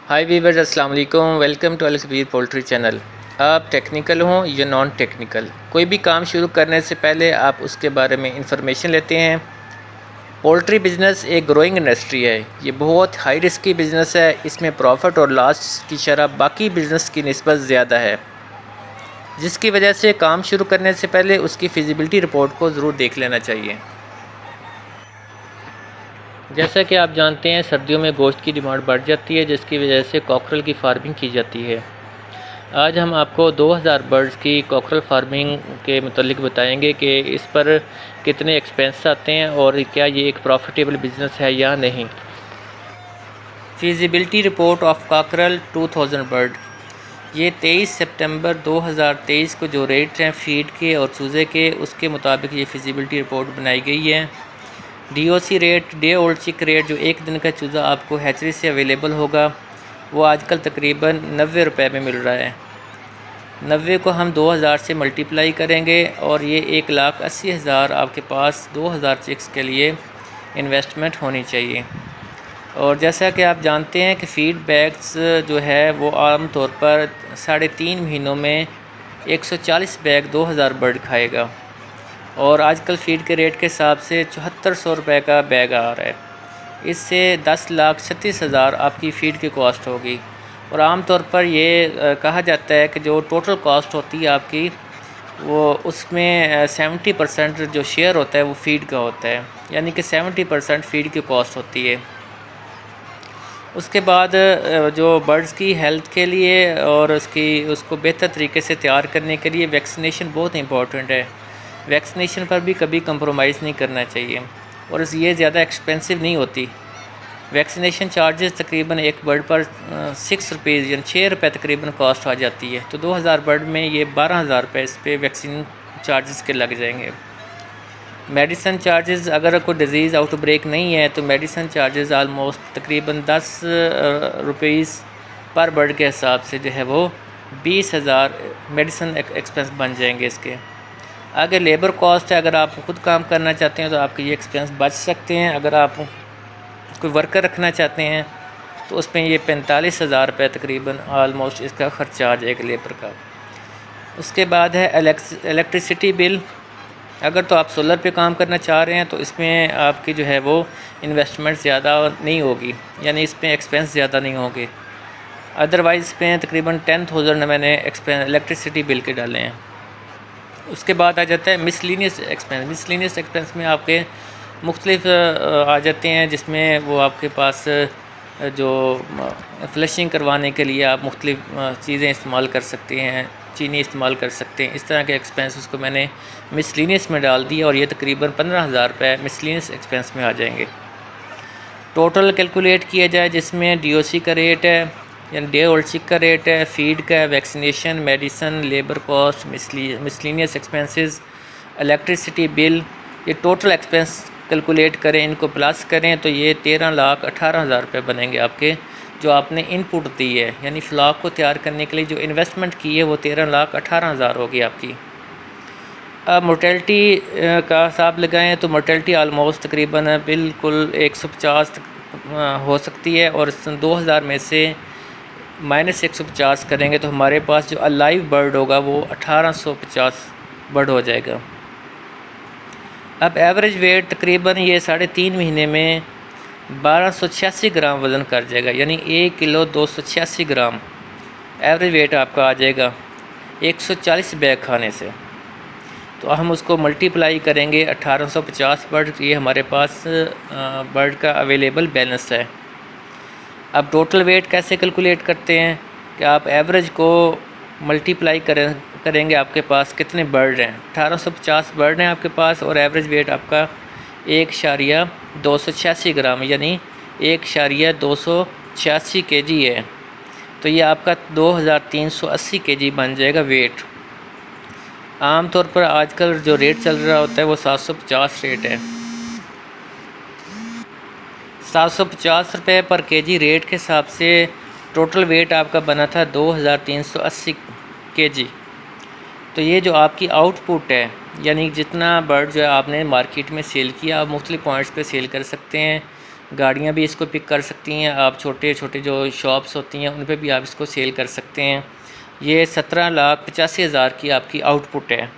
हाय viewers, अस्सलाम वालेकुम। Welcome to Al Kabir poultry channel. आप टेक्निकल हों या नॉन टेक्निकल, कोई भी काम शुरू करने से पहले आप उसके बारे में इंफॉर्मेशन लेते हैं। पोल्ट्री बिज़नेस एक ग्रोइंग इंडस्ट्री है। ये बहुत हाई रिस्की बिज़नेस है। इसमें प्रॉफिट और लॉस की शरह बाकी बिज़नेस की निस्बत ज़्यादा है, जिसकी वजह से काम शुरू करने से पहले उसकी फिजिबिलिटी रिपोर्ट को ज़रूर देख लेना चाहिए। जैसा कि आप जानते हैं, सर्दियों में गोश्त की डिमांड बढ़ जाती है, जिसकी वजह से कॉकरल की फार्मिंग की जाती है। आज हम आपको 2000 बर्ड्स की कॉकरल फार्मिंग के मुतालिक बताएंगे कि इस पर कितने एक्सपेंस आते हैं और क्या ये एक प्रॉफिटेबल बिज़नेस है या नहीं। Feasibility report of cockerel 2000 bird. ये 23 सितंबर 2023 को जो रेट हैं फीड के और चूज़े के, उसके मुताबिक ये फिजिबिलिटी रिपोर्ट बनाई गई है। DOC रेट, डे ओल्ड चिक रेट, जो एक दिन का चूज़ा आपको हैचरी से अवेलेबल होगा, वो आजकल तकरीबन 90 रुपये में मिल रहा है। 90 को हम 2000 से मल्टीप्लाई करेंगे और ये 1,80,000 आपके पास 2000 चिक्स के लिए इन्वेस्टमेंट होनी चाहिए। और जैसा कि आप जानते हैं कि फीड बैग्स जो है वो आम तौर पर 3.5 महीनों में 140 बैग 2000 बर्ड खाएगा, और आजकल फ़ीड के रेट के हिसाब से 7400 रुपये का बैग आ रहा है। इससे 10,36,000 आपकी फ़ीड की कॉस्ट होगी। और आम तौर पर ये कहा जाता है कि जो टोटल कॉस्ट होती है आपकी, वो उसमें 70% जो शेयर होता है वो फ़ीड का होता है, यानी कि 70% फ़ीड की कॉस्ट होती है। उसके बाद जो बर्ड्स की हेल्थ के लिए और उसको बेहतर तरीके से तैयार करने के लिए वैक्सीनेशन बहुत इंपॉर्टेंट है। वैक्सीनेशन पर भी कभी कंप्रोमाइज़ नहीं करना चाहिए, और ये ज़्यादा एक्सपेंसिव नहीं होती। वैक्सीनेशन चार्जेस तकरीबन एक बर्ड पर 6 रुपीज़ यानी 6 रुपये तकरीबन कॉस्ट आ जाती है। तो 2000 बर्ड में ये 12,000 रुपये इस पर वैक्सीन चार्जेस के लग जाएंगे। मेडिसन चार्जेस, अगर कोई डिज़ीज़ आउटब्रेक नहीं है तो मेडिसन चार्जेस आलमोस्ट तकरीबन 10 रुपीज़ पर बर्ड के हिसाब से जो है वो 20,000 मेडिसन एक्सपेंस बन जाएंगे इसके। आगे लेबर कॉस्ट है, अगर आप ख़ुद काम करना चाहते हैं तो आपके ये एक्सपेंस बच सकते हैं। अगर आप कोई वर्कर रखना चाहते हैं तो उसमें ये 45,000 रुपये तकरीबन आलमोस्ट इसका ख़र्चा आ जाएगा लेबर का। उसके बाद है इलेक्ट्रिसिटी बिल। अगर तो आप सोलर पे काम करना चाह रहे हैं तो इसमें आपकी जो है वो इन्वेस्टमेंट ज़्यादा नहीं होगी, यानी इस पर एक्सपेंस ज़्यादा नहीं होंगे। अदरवाइज़ इस पर तकरीबन 10,000 मैंने एक्सपेंस इलेक्ट्रिसिटी बिल के डाले हैं। उसके बाद आ जाता है मिसलिनियस एक्सपेंस। मिसलिनियस एक्सपेंस में आपके मुख्तलिफ आ जाते हैं, जिसमें वो आपके पास जो फ्लशिंग करवाने के लिए आप मुख्तलिफ चीज़ें इस्तेमाल कर सकते हैं, चीनी इस्तेमाल कर सकते हैं। इस तरह के एक्सपेंस उसको मैंने मिसलिनियस में डाल दिया, और ये तकरीबन 15,000 रुपये मिसलिनियस एक्सपेंस में आ जाएंगे। टोटल कैलकुलेट किया जाए जिसमें DOC का रेट है, यानी डे ओल्ड चिक का रेट है, फीड का, vaccination, medicine, labour cost, miscellaneous expenses, electricity bill, ये टोटल एक्सपेंस कैलकुलेट करें, इनको प्लस करें तो ये 13,18,000 रुपये बनेंगे आपके, जो आपने इनपुट दी है। यानी फ्लॉक को तैयार करने के लिए जो इन्वेस्टमेंट की है वो 13,18,000 होगी आपकी। अब मोर्टेलिटी का हिसाब लगाएं तो मोर्टेलिटी आलमोस्ट तकरीबन बिल्कुल 150 हो सकती है, और 2000 में से -150 करेंगे तो हमारे पास जो अलाइव बर्ड होगा वो 1850 बर्ड हो जाएगा। अब एवरेज वेट तकरीबन ये 3.5 महीने में 1286 ग्राम वज़न कर जाएगा, यानी 1 किलो 286 ग्राम एवरेज वेट आपका आ जाएगा 140 बैग खाने से। तो हम उसको मल्टीप्लाई करेंगे 1850 बर्ड, ये हमारे पास बर्ड का अवेलेबल बैलेंस है। अब टोटल वेट कैसे कैलकुलेट करते हैं कि आप एवरेज को मल्टीप्लाई करेंगे आपके पास कितने बर्ड हैं। 1850 बर्ड हैं आपके पास, और एवरेज वेट आपका 1,286 ग्राम यानी 1,286 kg है। तो ये आपका 2,380 kg बन जाएगा वेट। आम तौर पर आजकल जो रेट चल रहा होता है वो 750 रेट है। 750 रुपये पर केजी रेट के हिसाब से टोटल वेट आपका बना था 2,380 kg। तो ये जो आपकी आउटपुट है, यानी जितना बर्ड जो है आपने मार्केट में सेल किया, आप मुख्तलिफ पॉइंट्स पे सेल कर सकते हैं। गाड़ियाँ भी इसको पिक कर सकती हैं। आप छोटे छोटे जो शॉप्स होती हैं उन पे भी आप इसको सेल कर सकते हैं। ये 17,85,000 की आपकी आउटपुट है,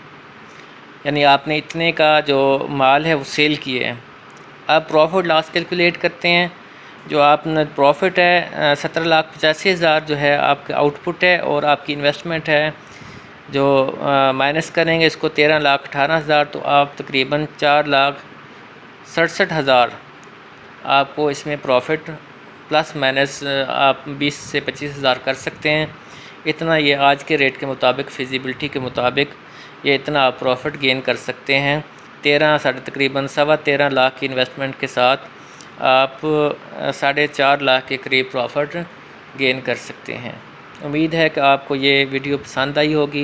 यानी आपने इतने का जो माल है वो सेल किए हैं। अब प्रॉफिट लॉस कैलकुलेट करते हैं। जो आपने प्रॉफिट है 17,85,000 जो है आपका आउटपुट है, और आपकी इन्वेस्टमेंट है जो माइनस करेंगे इसको 13,18,000, तो आप तकरीबन 4,67,000 आपको इसमें प्रॉफिट प्लस माइनस आप 20 से 25,000 कर सकते हैं। इतना ये आज के रेट के मुताबिक, फिजिबिलिटी के मुताबिक ये इतना आप प्रॉफिट गेन कर सकते हैं। तकरीबन 13.25 लाख की इन्वेस्टमेंट के साथ आप 4.5 लाख के करीब प्रॉफिट गेन कर सकते हैं। उम्मीद है कि आपको ये वीडियो पसंद आई होगी।